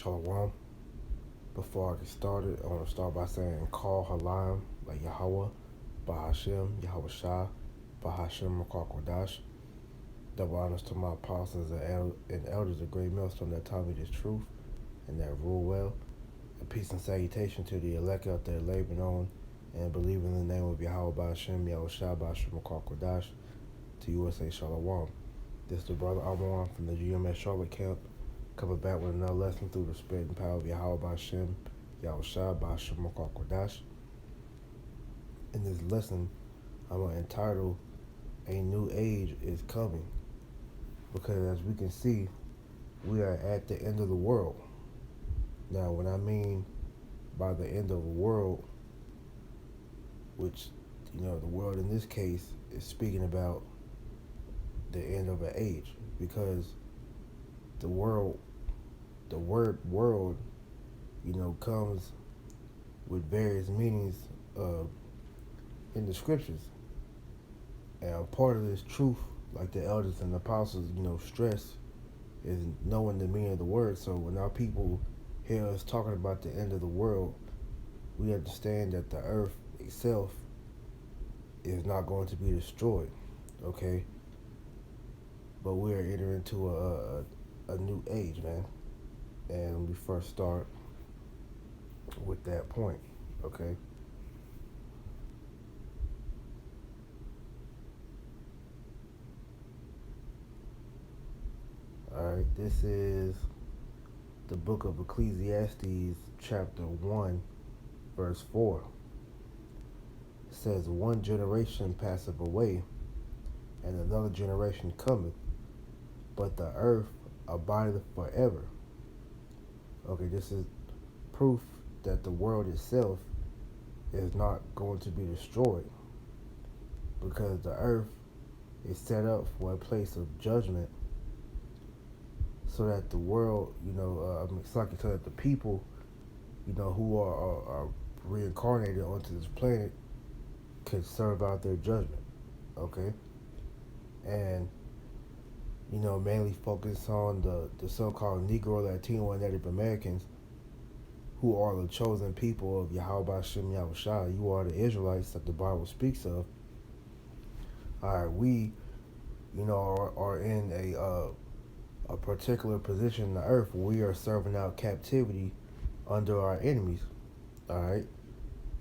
Shalom. Before I get started, I want to start by saying Call Halam, like Yahweh, Bahashem, Yahweh Shah, Bahashem Makar Double honors to my apostles and elders of Great Millstone that taught me this truth and that rule well. And peace and salutation to the elect out there laboring on and believing in the name of Yahweh Bahashem, Yahweh Shah, Bahashem Makar to USA Shalom. This is the brother Amon from the GMS Charlotte camp, coming back with another lesson through the spirit and power of Yahweh Ba'Shem, Yahweh Shah, Ba'Shem Makar Kodash. In this lesson, I'm going to entitle A New Age is Coming, because as we can see, we are at the end of the world. Now, what I mean by the end of the world, which, the world in this case is speaking about the end of an age, because the word world, comes with various meanings in the scriptures. And part of this truth, like the elders and the apostles, stress, is knowing the meaning of the word. So when our people hear us talking about the end of the world, we understand that the earth itself is not going to be destroyed, okay? But we are entering into a new age, man. And we first start with that point, okay? Alright, this is the book of Ecclesiastes, chapter 1, verse 4. It says, One generation passeth away, and another generation cometh, but the earth abideth forever. Okay, this is proof that the world itself is not going to be destroyed, because the earth is set up for a place of judgment, so that the world, so that the people, who are reincarnated onto this planet could serve out their judgment, okay? And, mainly focus on the so-called Negro, Latino, and Native Americans, who are the chosen people of Yahweh Ba'Shem Yahweh Shah. You are the Israelites that the Bible speaks of. All right, we, are in a particular position in the earth where we are serving out captivity under our enemies, all right?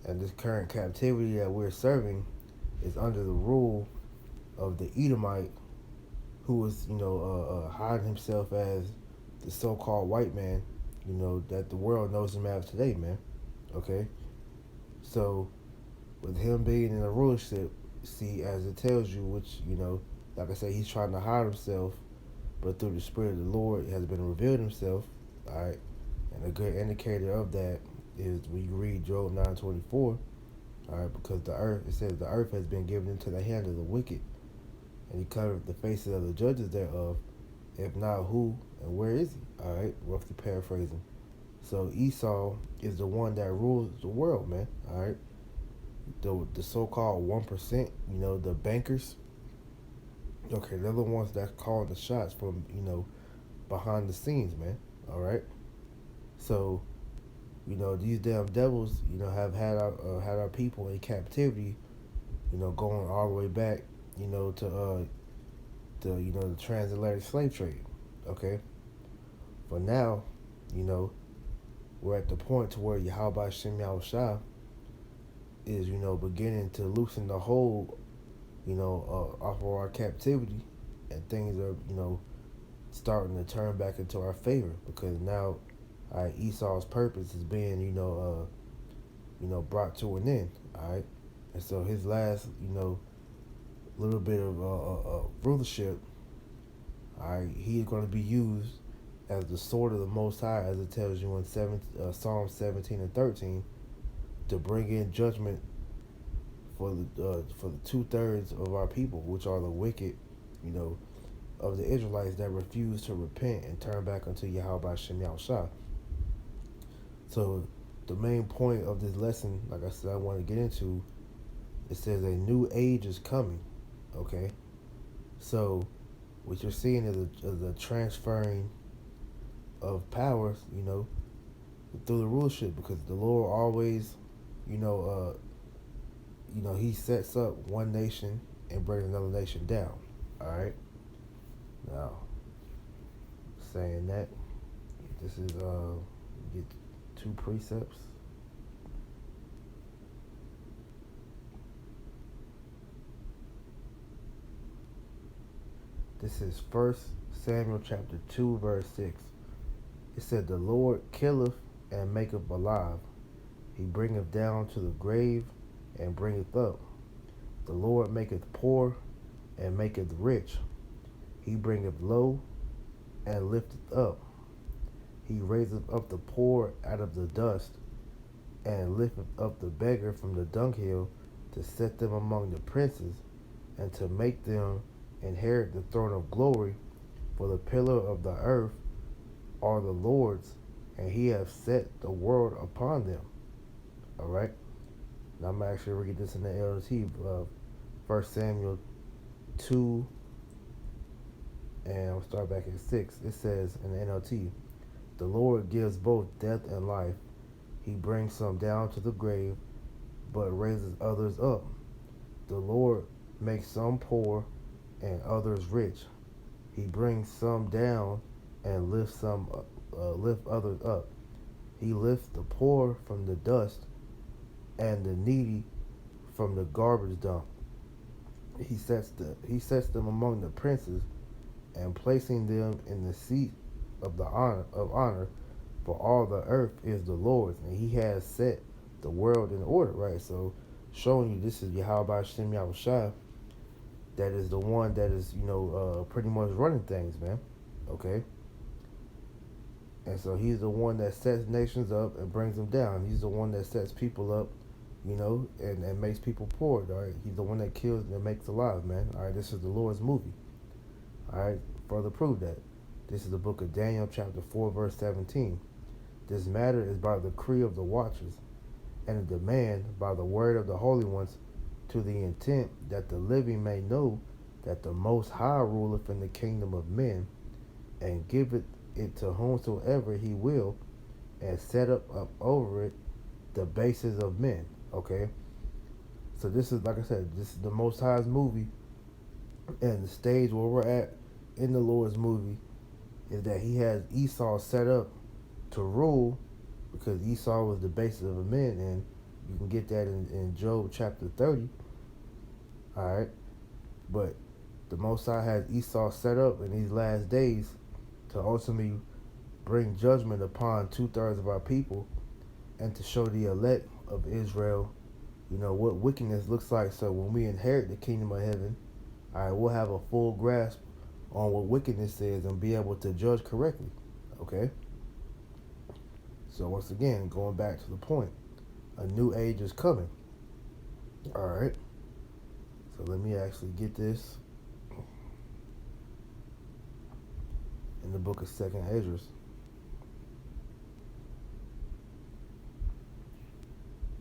And this current captivity that we're serving is under the rule of the Edomite, who is, hiding himself as the so-called white man, that the world knows him as today, man, okay? So, with him being in a rulership, see, as it tells you, which, like I said, he's trying to hide himself, but through the Spirit of the Lord has been revealed himself, all right? And a good indicator of that is when you read Job 9:24, all right, because it says the earth has been given into the hand of the wicked, and he covered the faces of the judges thereof. If not, who and where is he? All right, roughly paraphrasing. So Esau is the one that rules the world, man. All right, the so-called 1%, the bankers. Okay, they're the ones that's calling the shots from behind the scenes, man. All right, so these damn devils, have had our people in captivity, going all the way back, to the transatlantic slave trade. Okay, but now, we're at the point to where Yahweh Ba'Shem Yahweh Shah is, beginning to loosen the hold, off of our captivity, and things are, starting to turn back into our favor, because now Esau's purpose is being, brought to an end, all right? And so his last, little bit of rulership, all right, he is going to be used as the sword of the Most High, as it tells you in Psalm 17 and 13, to bring in judgment for the 2/3 of our people, which are the wicked, of the Israelites that refuse to repent and turn back unto Yahweh Ba'Shem Yahweh Shah. So the main point of this lesson, like I said, I want to get into, it says a new age is coming, okay? So what you're seeing is a transferring of powers, through the rulership, because the Lord always, you know, He sets up one nation and brings another nation down. All right. Now, saying that, this is get two precepts. This is 1 Samuel chapter 2, verse 6. It said, "The Lord killeth and maketh alive. He bringeth down to the grave and bringeth up. The Lord maketh poor and maketh rich. He bringeth low and lifteth up. He raiseth up the poor out of the dust, and lifteth up the beggar from the dunghill, to set them among the princes, and to make them inherit the throne of glory. For the pillar of the earth are the Lord's, and He hath set the world upon them." All right. Now I'm going to actually read this in the LT, 1 Samuel 2, and I'll start back at 6. It says in the NLT, "The Lord gives both death and life. He brings some down to the grave, but raises others up. The Lord makes some poor and others rich. He brings some down and lifts others up. He lifts the poor from the dust and the needy from the garbage dump. He sets them among the princes, and placing them in the seat of honor. For all the earth is the Lord's, and He has set the world in order." Right. So, showing you this is Yahweh Hashem Yahushua, that is the one that is pretty much running things, man. Okay. And so He's the one that sets nations up and brings them down. He's the one that sets people up, and makes people poor. All right. He's the one that kills and makes alive, man. All right. This is the Lord's movie. All right. Further prove that. This is the book of Daniel, chapter 4, verse 17. "This matter is by the decree of the watchers, and a demand by the word of the holy ones, to the intent that the living may know that the Most High ruleth in the kingdom of men, and giveth it to whomsoever He will, and set up over it the bases of men." Okay. So this is, like I said, this is the Most High's movie, and the stage where we're at in the Lord's movie is that He has Esau set up to rule, because Esau was the basis of a man, and you can get that in Job chapter 30. All right. But the Most High has Esau set up in these last days to ultimately bring judgment upon 2/3 of our people, and to show the elect of Israel, what wickedness looks like. So when we inherit the kingdom of heaven, all right, we'll have a full grasp on what wickedness is and be able to judge correctly. Okay. So once again, going back to the point, a new age is coming. All right. So let me actually get this in the book of 2nd Esdras.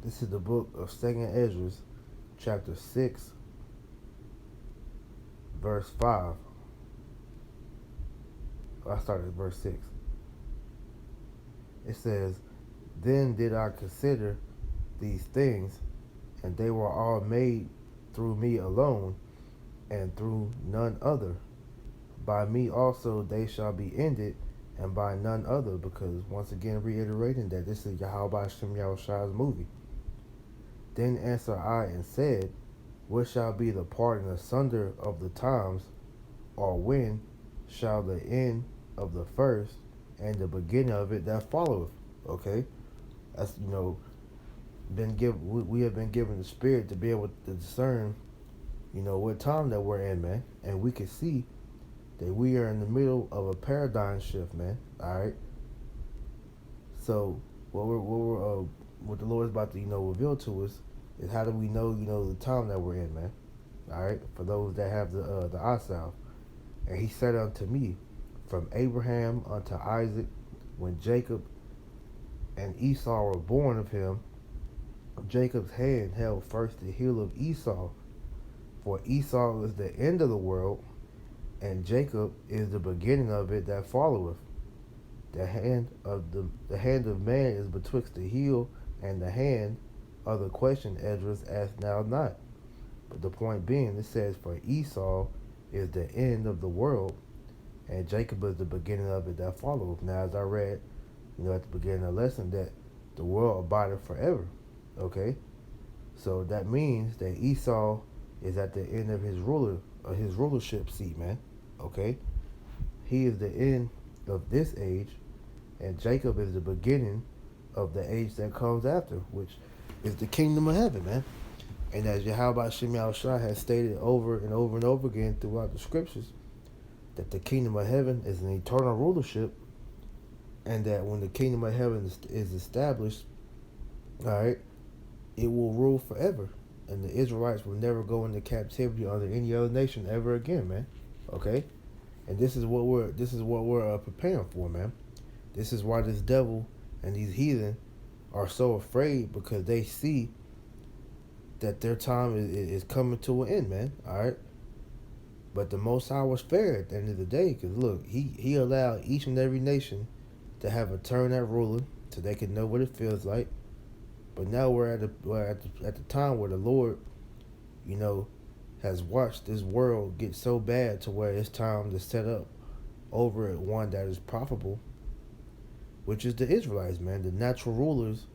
This is the book of 2nd Esdras, chapter 6, verse 5. I started at verse 6. It says, "Then did I consider these things, and they were all made through me alone, and through none other. By me also they shall be ended, and by none other," because once again reiterating that this is Yahweh Hashem Yahushua's movie. "Then answered I and said, What shall be the parting asunder of the times, or when shall the end of the first and the beginning of it that followeth?" Okay, that's we have been given the Spirit to be able to discern, what time that we're in, man, and we can see that we are in the middle of a paradigm shift, man. All right. So what the Lord is about to reveal to us is, how do we know the time that we're in, man? All right. For those that have the eye salve, and He said unto me, from Abraham unto Isaac, when Jacob and Esau were born of him, Jacob's hand held first the heel of Esau, for Esau is the end of the world, and Jacob is the beginning of it that followeth. The hand of man is betwixt the heel and the hand of the question Esdras asked now not. But the point being, it says, for Esau is the end of the world, and Jacob is the beginning of it that follows. Now, as I read, at the beginning of the lesson, that the world abideth forever. Okay? So that means that Esau is at the end of his rulership seat, man. Okay? He is the end of this age, and Jacob is the beginning of the age that comes after, which is the kingdom of heaven, man. And as Yahweh Shem Yahushua has stated over and over and over again throughout the scriptures, that the kingdom of heaven is an eternal rulership, and that when the kingdom of heaven is established, all right, it will rule forever, and the Israelites will never go into captivity under any other nation ever again, man. Okay, and this is what we're preparing for, man. This is why this devil and these heathen are so afraid, because they see that their time is coming to an end, man. All right. But the Most High was fair at the end of the day, because look, he allowed each and every nation to have a turn at ruling, so they can know what it feels like. But now we're at the time where the Lord, has watched this world get so bad to where it's time to set up over it one that is profitable, which is the Israelites, man, the natural rulers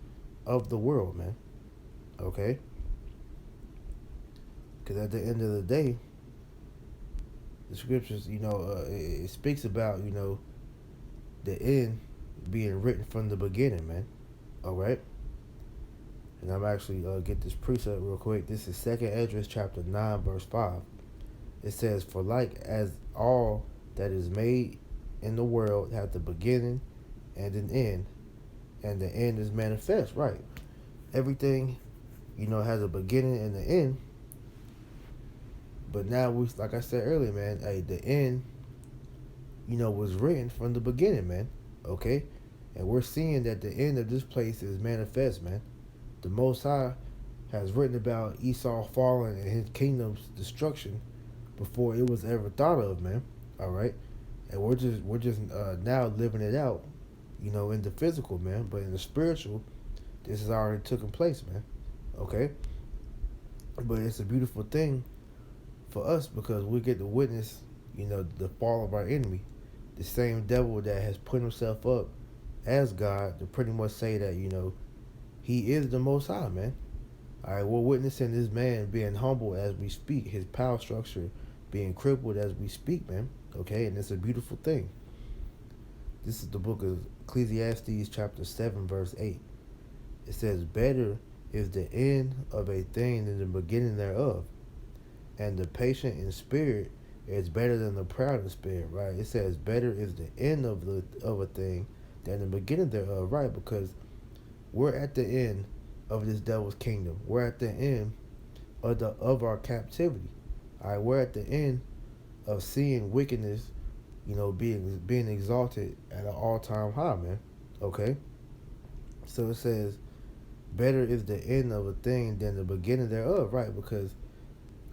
of the world, man. Okay? Because at the end of the day, the scriptures, it speaks about, the end being written from the beginning, man. All right? And I'm actually get this precept real quick. This is 2nd Esdras chapter 9, verse 5. It says, for like as all that is made in the world hath the beginning and an end, and the end is manifest, right? Everything, has a beginning and an end. But now, like I said earlier, man, the end, was written from the beginning, man. Okay? And we're seeing that the end of this place is manifest, man. The Most High has written about Esau falling and his kingdom's destruction before it was ever thought of, man. All right? And we're just now living it out, in the physical, man. But in the spiritual, this has already taken place, man. Okay? But it's a beautiful thing for us, because we get to witness, the fall of our enemy, the same devil that has put himself up as God to pretty much say that, he is the Most High, man. All right, we're witnessing this man being humble as we speak, his power structure being crippled as we speak, man. Okay, and it's a beautiful thing. This is the book of Ecclesiastes chapter 7, verse 8. It says, better is the end of a thing than the beginning thereof, and the patient in spirit is better than the proud in spirit, right? It says better is the end of a thing than the beginning thereof, right? Because we're at the end of this devil's kingdom. We're at the end of our captivity. All right, we're at the end of seeing wickedness, being exalted at an all-time high, man. Okay? So it says better is the end of a thing than the beginning thereof, right? Because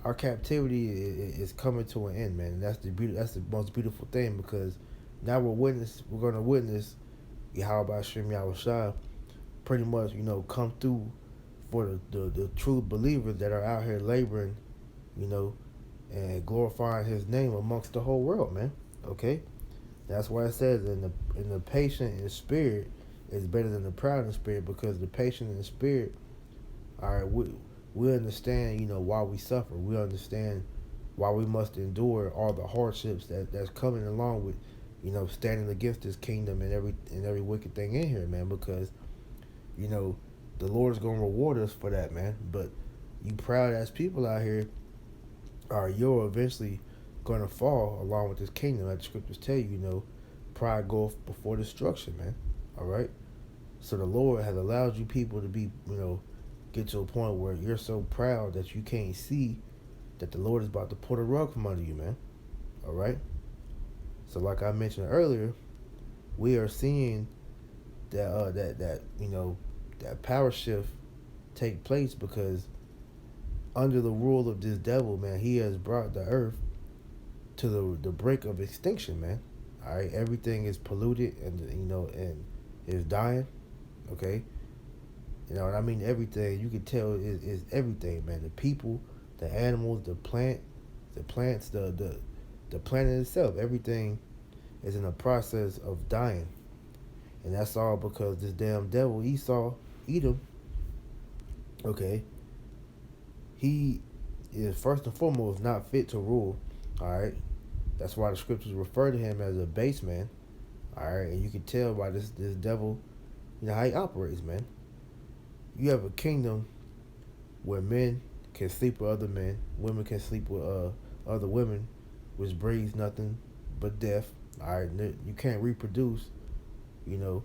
our captivity is coming to an end, man. And that's the most beautiful thing, because now we're going to witness Yahweh Shem Yahushua pretty much, come through for the true believers that are out here laboring, and glorifying his name amongst the whole world, man. Okay? That's why it says in the patient in spirit is better than the proud in spirit, because the patient in spirit, all right, we understand, why we suffer. We understand why we must endure all the hardships that's coming along with, standing against this kingdom and every wicked thing in here, man. Because, the Lord's gonna reward us for that, man. But you proud ass people out here, you're eventually gonna fall along with this kingdom. Like the scriptures tell you, pride goeth before destruction, man. All right. So the Lord has allowed you people to be, get to a point where you're so proud that you can't see that the Lord is about to pull the rug from under you, man. All right? So like I mentioned earlier, we are seeing that power shift take place, because under the rule of this devil, man, he has brought the earth to the brink of extinction, man. All right, everything is polluted, and and is dying. Okay, and I mean everything. You can tell is everything, man. The people, the animals, the plants, the planet itself. Everything is in the process of dying, and that's all because this damn devil Esau, Edom. Okay, he is first and foremost not fit to rule. All right, that's why the scriptures refer to him as a base man. All right, and you can tell by this devil, how he operates, man. You have a kingdom where men can sleep with other men, women can sleep with other women, which brings nothing but death. All right, you can't reproduce, you know,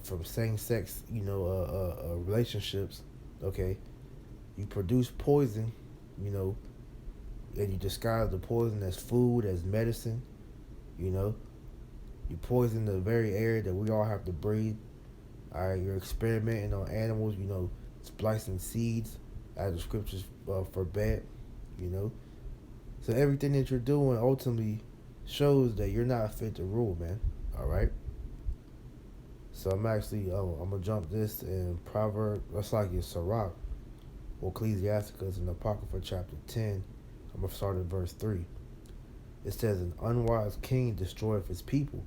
from same sex, relationships. Okay, you produce poison, you know, and you disguise the poison as food, as medicine. You know, you poison the very air that we all have to breathe. All right, you're experimenting on animals. Splicing seeds, as the scriptures forbid. You know, so everything that you're doing ultimately shows that you're not fit to rule, man. All right. So I'm gonna jump this in Proverbs. That's like it's Sirach or Ecclesiasticus in Apocrypha chapter 10. I'm gonna start at verse 3. It says, "An unwise king destroyeth his people,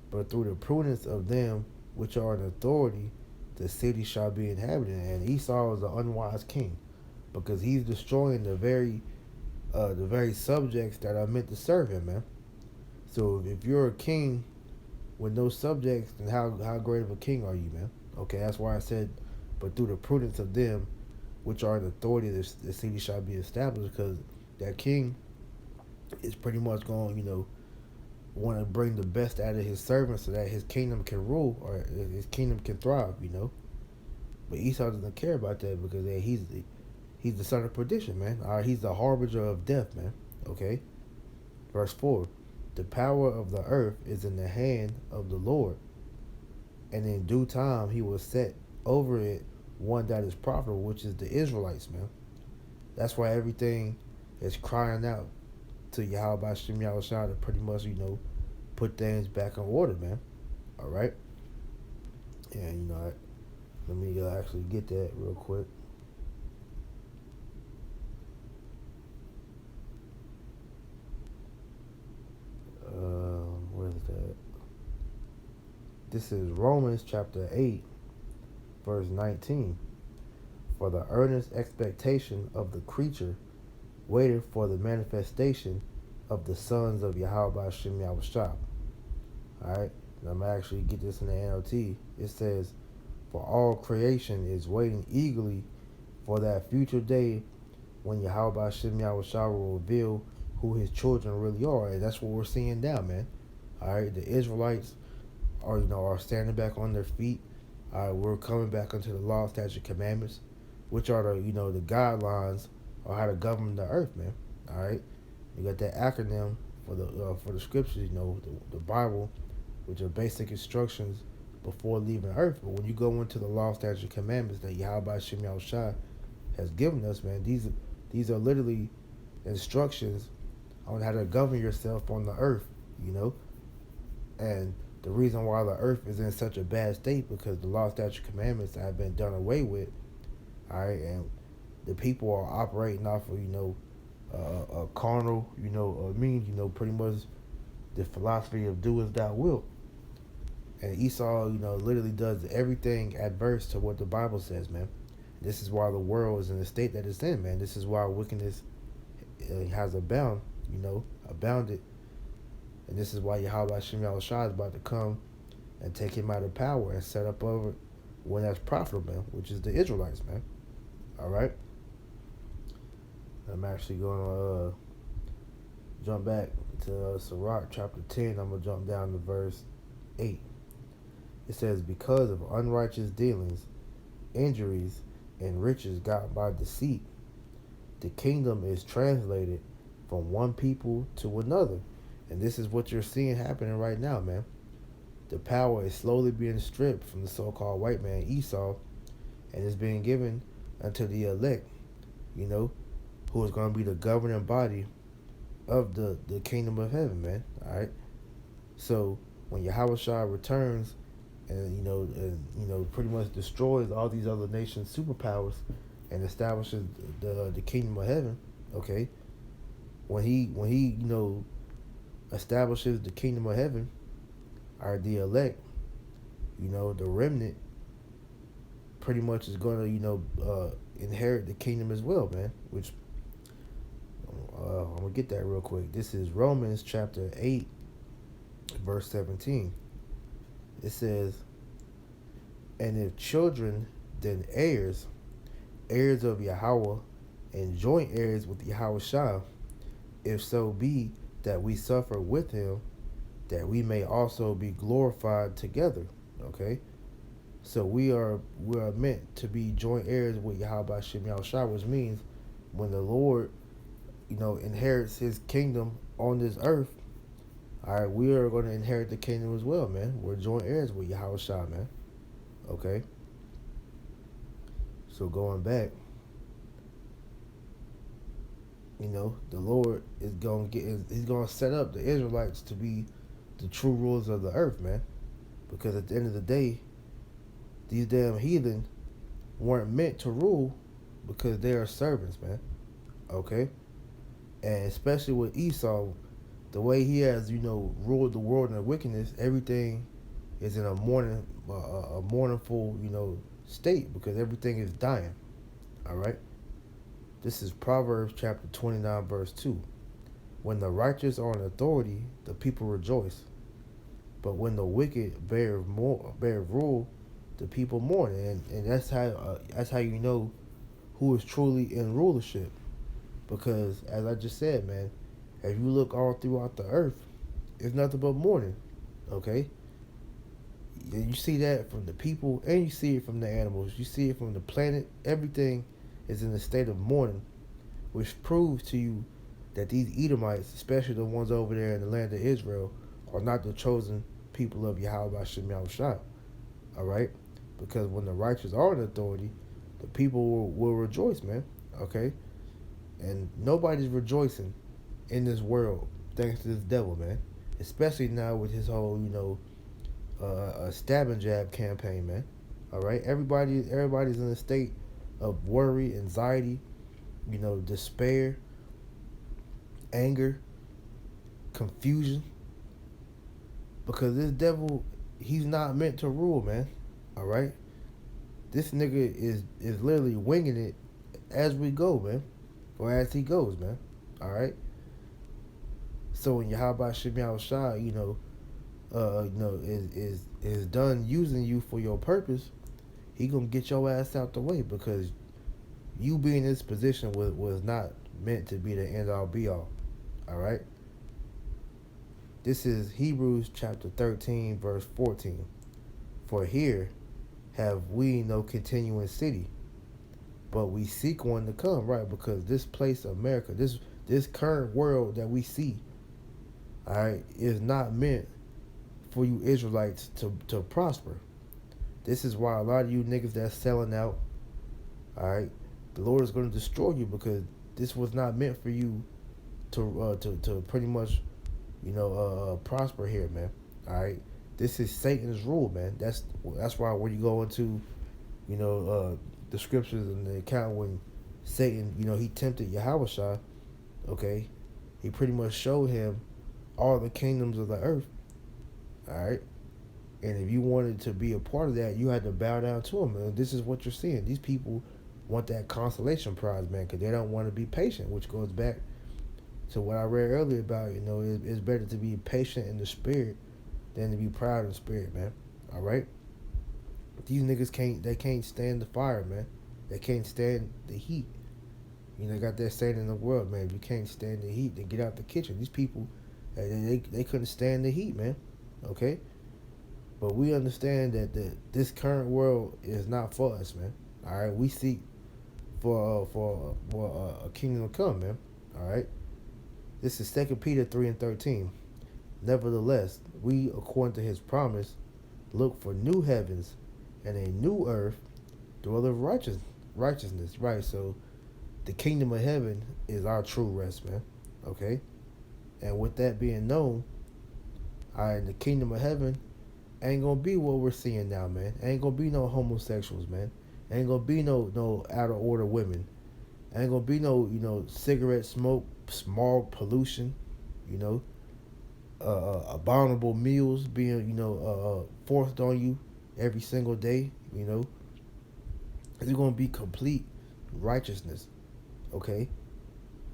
but through the prudence of them which are in authority, the city shall be inhabited." And Esau is an unwise king because he's destroying the very subjects that are meant to serve him, man. So if you're a king with no subjects, then how great of a king are you, man? Okay, that's why I said, but through the prudence of them which are in authority, the city shall be established, because that king is pretty much going, want to bring the best out of his servants so that his kingdom can rule or his kingdom can thrive. But Esau doesn't care about that because he's the son of perdition, man. All right, he's the harbinger of death, man. Okay, verse 4. The power of the earth is in the hand of the Lord, and in due time he will set over it one that is profitable, which is the Israelites, man. That's why everything is crying out to Yahweh Shem Yahushua to pretty much, put things back in order, man. All right? And, let me actually get that real quick. Where is that? This is Romans chapter 8, verse 19. For the earnest expectation of the creature waited for the manifestation of the sons of Yahweh Shem Yahushua. Alright, I'm going to actually get this in the NLT. It says, for all creation is waiting eagerly for that future day when Yahweh Shem Yahushua will reveal who his children really are. And that's what we're seeing now, man. Alright, the Israelites are standing back on their feet. We're coming back into the law, statute, commandments, which are the guidelines on how to govern the earth, man. All right, you got that acronym for the scriptures, the Bible, which are basic instructions before leaving earth. But when you go into the law, statute, commandments that Yahweh Shem Yahushua has given us, man, these are literally instructions on how to govern yourself on the earth, and the reason why the earth is in such a bad state because the law, statute, commandments have been done away with. All right, and the people are operating off of a carnal, pretty much the philosophy of do as thou wilt. And Esau, literally does everything adverse to what the Bible says, man. This is why the world is in the state that it's in, man. This is why wickedness has abounded. And this is why Yahweh Shem Yahushua is about to come and take him out of power and set up over one that's profitable, man, which is the Israelites, man. All right? I'm actually going to jump back to Sirach chapter 10. I'm going to jump down to verse 8. It says, because of unrighteous dealings, injuries, and riches got by deceit, the kingdom is translated from one people to another. And this is what you're seeing happening right now, man. The power is slowly being stripped from the so-called white man, Esau, and it's being given unto the elect, who is going to be the governing body of the kingdom of heaven, man. All right? So when Yahweh Shah returns and pretty much destroys all these other nations' superpowers and establishes the kingdom of heaven, okay? When he establishes the kingdom of heaven, are the elect, the remnant, pretty much is gonna inherit the kingdom as well, man. Which I'm gonna get that real quick. This is Romans chapter 8, verse 17. It says, "And if children, then heirs, heirs of Yahweh, and joint heirs with Yahweh Shah, if so be that we suffer with him, that we may also be glorified together." Okay? So we are meant to be joint heirs with Yahweh Shem Yahushua, which means when the Lord, inherits his kingdom on this earth, all right, we are going to inherit the kingdom as well, man. We're joint heirs with Yahweh Shah, man. Okay? So going back, the Lord is he's gonna set up the Israelites to be the true rulers of the earth, man. Because at the end of the day, these damn heathen weren't meant to rule because they are servants, man. Okay? And especially with Esau, the way he has, ruled the world in the wickedness, everything is in a mournful, state because everything is dying. All right? This is Proverbs chapter 29, verse 2. When the righteous are in authority, the people rejoice. But when the wicked bear rule, the people mourn. And that's how you know who is truly in rulership. Because as I just said, man, if you look all throughout the earth, it's nothing but mourning. Okay? You see that from the people and you see it from the animals. You see it from the planet. Everything is in a state of mourning, which proves to you that these Edomites, especially the ones over there in the land of Israel, are not the chosen people of Yahweh Shem Yahushua. All right? Because when the righteous are in authority, the people will rejoice, man. Okay? And nobody's rejoicing in this world thanks to this devil, man. Especially now with his whole, stab and jab campaign, man. All right? Everybody's in a state of worry, anxiety, despair, anger, confusion. Because this devil, he's not meant to rule, man. All right? This nigga is literally winging it as we go, man. Or as he goes, man. All right? So when Yahweh Shem Yahushua, is done using you for your purpose, he gonna get your ass out the way because you being in this position was not meant to be the end all be all. All right? This is Hebrews chapter 13, verse 14. For here have we no continuing city, but we seek one to come, right? Because this place, America, this current world that we see, all right, is not meant for you Israelites to prosper. This is why a lot of you niggas that's selling out, all right, the Lord is going to destroy you because this was not meant for you to pretty much, prosper here, man. All right, this is Satan's rule, man. That's why when you go into, the scriptures and the account when Satan, he tempted Yahushua, okay, he pretty much showed him all the kingdoms of the earth, all right? And if you wanted to be a part of that, you had to bow down to him. And this is what you're seeing. These people want that consolation prize, man, because they don't want to be patient, which goes back to what I read earlier about, it's better to be patient in the spirit than to be proud in the spirit, man, all right? These niggas can't stand the fire, man. They can't stand the heat. Got that saying in the world, man, if you can't stand the heat, then get out the kitchen. These people, they couldn't stand the heat, man. Okay? But we understand that this current world is not for us, man. All right? We seek for a kingdom to come, man. All right? This is 2 Peter 3 and 13. Nevertheless, we, according to his promise, look for new heavens and a new earth, dwell of righteousness, right? So the kingdom of heaven is our true rest, man. Okay? And with that being known, All right, in the kingdom of heaven ain't gonna be what we're seeing now, man. Ain't gonna be no homosexuals, man. Ain't gonna be no out of order women. Ain't gonna be no cigarette smoke, smog pollution, you know, abominable meals being forced on you every single day. It's gonna be complete righteousness, okay?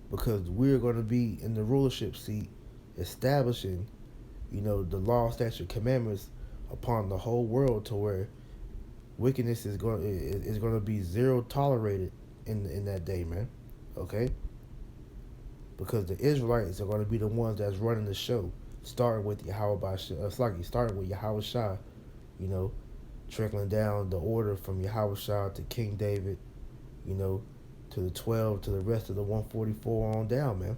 Because we're gonna be in the rulership seat, establishing the law, statute, commandments upon the whole world, to where wickedness is going to be zero tolerated in that day, man. Okay, because the Israelites are going to be the ones that's running the show, starting with Yahweh starting with Yahweh Shah, you know, trickling down the order from Yahweh Shah to King David, to the 12, to the rest of the 144 on down, man.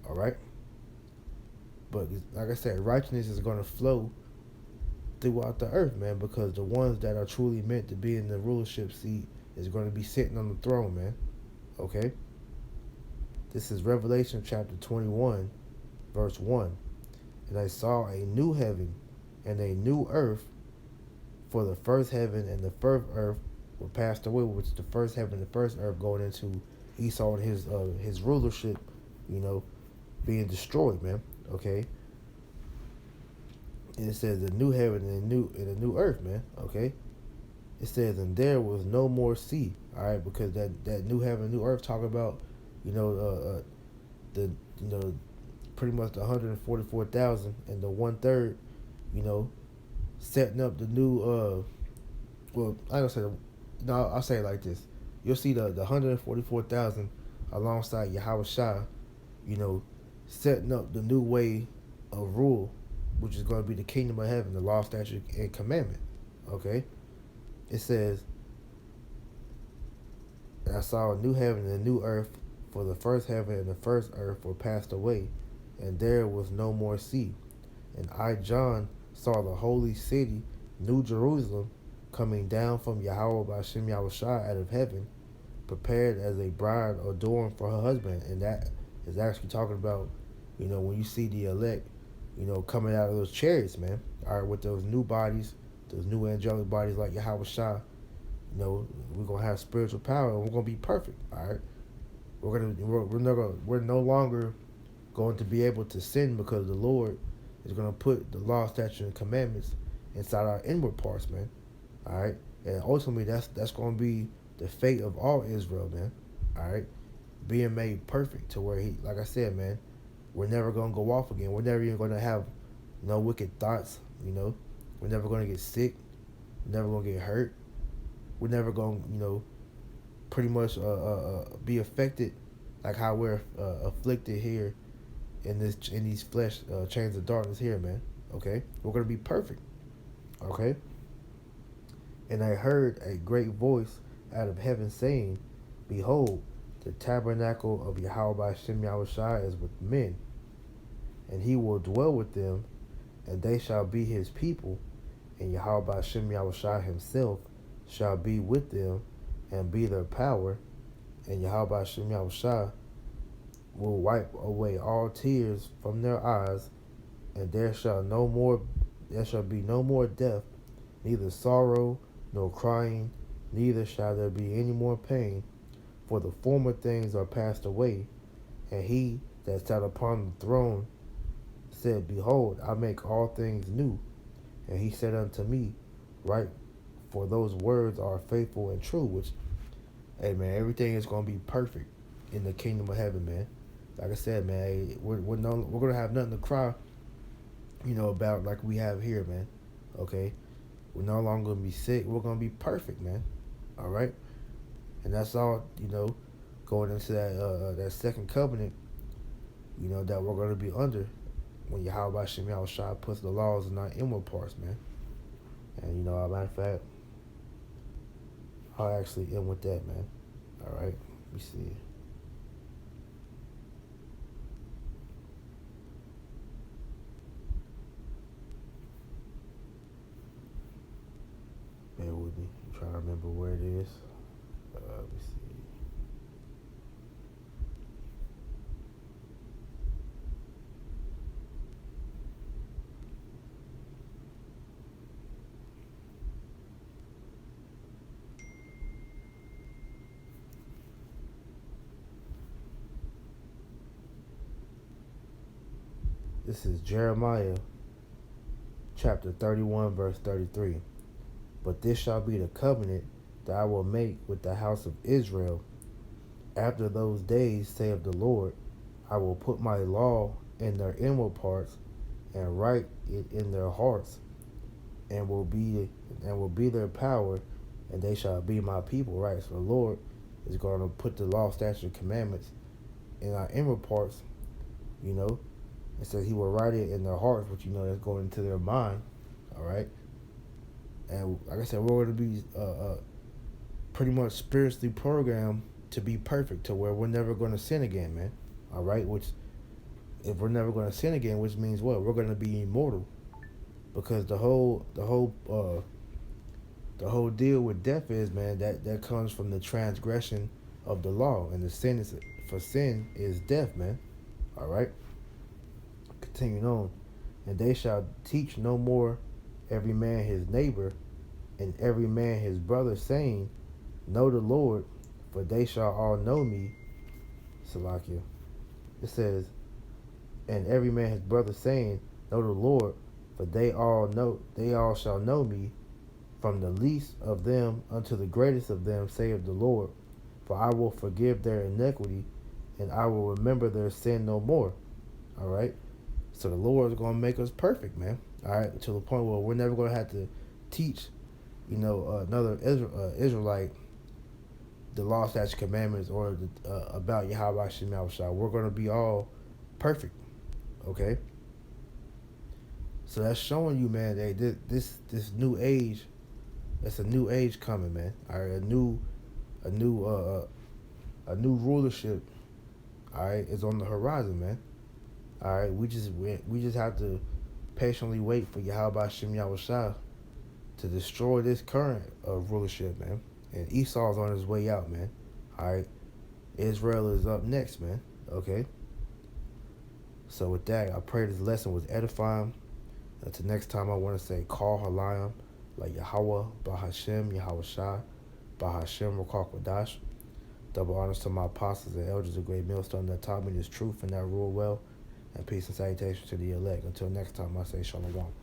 All right, but like I said, righteousness is going to flow throughout the earth, man, because the ones that are truly meant to be in the rulership seat is going to be sitting on the throne, man. Okay? This is Revelation chapter 21, verse 1. And I saw a new heaven and a new earth, for the first heaven and the first earth were passed away, which the first heaven and the first earth going into Esau and his rulership, being destroyed, man. Okay? And it says the new heaven and a new earth, man. Okay. It says, and there was no more sea. All right, because that new heaven, new earth, talk about, the pretty much the 144,000 and the 1/3, setting up the new well, I don't say no, I'll say it like this. You'll see the 144,000 alongside Yahweh Shah, setting up the new way of rule, which is going to be the kingdom of heaven, the law, statute, and commandment. Okay? It says, and I saw a new heaven and a new earth, for the first heaven and the first earth were passed away, and there was no more sea. And I, John, saw the holy city, New Jerusalem, coming down from Yahweh by Shem Yahushua out of heaven, prepared as a bride adorned for her husband. And that is actually talking about, when you see the elect, coming out of those chariots, man. All right, with those new bodies, those new angelic bodies like Yahweh Shah, we're gonna have spiritual power and we're gonna be perfect. All right, we're no longer going to be able to sin, because the Lord is gonna put the law, statute, and commandments inside our inward parts, man. All right, and ultimately that's gonna be the fate of all Israel, man. All right, being made perfect to where like I said, man, we're never gonna go off again. We're never even gonna have no wicked thoughts. We're never gonna get sick. We're never gonna get hurt. We're never gonna, pretty much be affected like how we're afflicted here in these flesh chains of darkness here, man. Okay, we're gonna be perfect. Okay. And I heard a great voice out of heaven saying, "Behold, the tabernacle of Yahweh by Shem Yahushua is with men, and he will dwell with them, and they shall be his people, and Yahweh by Shem Yahushua himself shall be with them, and be their power, and Yahweh by Shem Yahushua will wipe away all tears from their eyes, and there shall be no more death, neither sorrow nor crying, neither shall there be any more pain, for the former things are passed away." And he that sat upon the throne said, "Behold, I make all things new." And he said unto me, "Write, for those words are faithful and true." Which, hey man, everything is gonna be perfect in the kingdom of heaven, man. Like I said, man, we're gonna have nothing to cry, about like we have here, man. Okay, we're no longer gonna be sick. We're gonna be perfect, man. All right, and that's all. Going into that second covenant, that we're gonna be under when Yahweh Shem Yahushua puts the laws in our inward parts, man. And as a matter of fact, I'll actually end with that, man. All right, let me see. Bear with me. I'm trying to remember where it is. Let me see. This is Jeremiah chapter 31, verse 33. But this shall be the covenant that I will make with the house of Israel. After those days, saith the Lord, I will put my law in their inward parts and write it in their hearts, and will be their power, and they shall be my people. Right. So the Lord is going to put the law, statutes, and commandments in our inward parts. It says He will write it in their hearts, which that's going into their mind. All right. And like I said, we're going to be pretty much spiritually programmed to be perfect, to where we're never going to sin again, man. All right. Which, if we're never going to sin again, which means what? We're going to be immortal, because the whole deal with death is, man, that comes from the transgression of the law, and the sin is death, man. All right. Continuing on, and they shall teach no more every man his neighbor and every man his brother, saying, Know the Lord, for they shall all know me. Salakia. It says, and every man his brother, saying, Know the Lord, for they all shall know me, from the least of them unto the greatest of them, saith the Lord. For I will forgive their iniquity, and I will remember their sin no more. All right. So the Lord is going to make us perfect, man. All right, to the point where we're never going to have to teach, another Israelite the law, statutes, commandments, or about Yahweh Shem Yahushua. We're going to be all perfect, okay? So that's showing you, man, that this new age, it's a new age coming, man. All right, a new rulership, all right, is on the horizon, man. All right, we just have to patiently wait for Yahweh Shem Yahushua to destroy this current rulership, man. And Esau's on his way out, man. All right, Israel is up next, man. Okay. So with that, I pray this lesson was edifying. Until next time, I want to say, Call Halayim, like Yahweh, Bahashem, Yahweh Shai, Bahashem, Rakal Kodash. Double honors to my apostles and elders of Great Millstone that taught me this truth and that rule well. And peace and salutation to the elect. Until next time, I say Shalom.